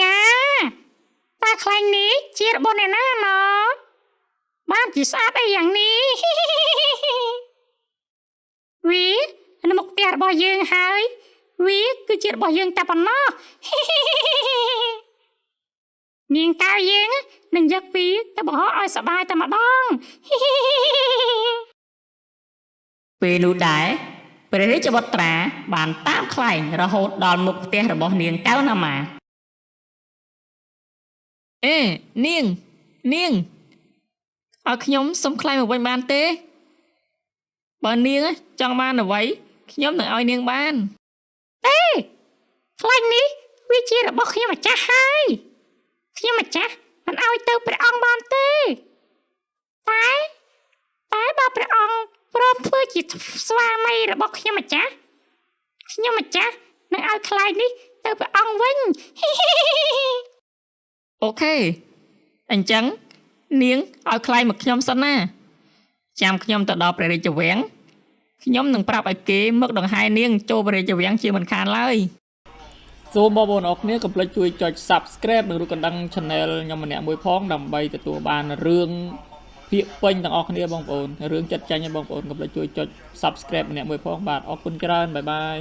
យ៉ាតាខ្លាញ់នេះជារបស់អ្នកណាណោបានជាស្អាតអីយ៉ាងនេះវានៅមុខផ្ទះរបស់យើងហើយវាគឺជារបស់យើងតែប៉ុណ្ណោះនាងកៅយើងនឹងយកវាទៅបង្ហោះឲ្យសប្បាយតែម្ដងពេលនោះដែរព្រះរាជបុត្រាបានតាមខ្លែងរហូតដល់មុខផ្ទះរបស់នាងកៅណាម៉ាអេនាងឲ្យខ្ញុំសុំខ្លែងមកវិញបានទេបើនាងចង់បានអ្វីខ្ញុំនឹងឲ្យនាងបានទេខ្លែងនេះវាជារបស់ខ្ញុំម្ចាស់ហើយខ្ញុំម្ចាស់មិនឲ្យទៅព្រះអង្គបានទេតែបើព្រះអង្គព្រមធ្វើជាស្វាមីរបស់ខ្ញុំម្ចាស់នឹងឲ្យខ្លែងនេះទៅព្រះអង្គវិញអូខេអញ្ចឹងនាងឲ្យខ្លែងមកខ្ញុំសិនណាចាំខ្ញុំទៅដល់ព្រះរាជវាំងខ្ញុំនឹងប្រាប់ឲ្យគេមកដង្ហែនាងចូលព្រះរាជវាំងជាមិនខានឡើយសូមបងប្អូនអរគ្នាកុំភ្លេចជួយចុច Subscribe និងរូបកណ្ដឹង Channel ខ្ញុំម្នាក់មួយផងដើម្បីទទួលបានរឿងភាគពេញទាំងអស់គ្នាបងប្អូនរឿងចិត្តចាញ់ឲ្យបងប្អូនកុំភ្លេចជួយចុច Subscribe ម្នាក់មួយផងបាទអរគុណច្រើនបាយបាយ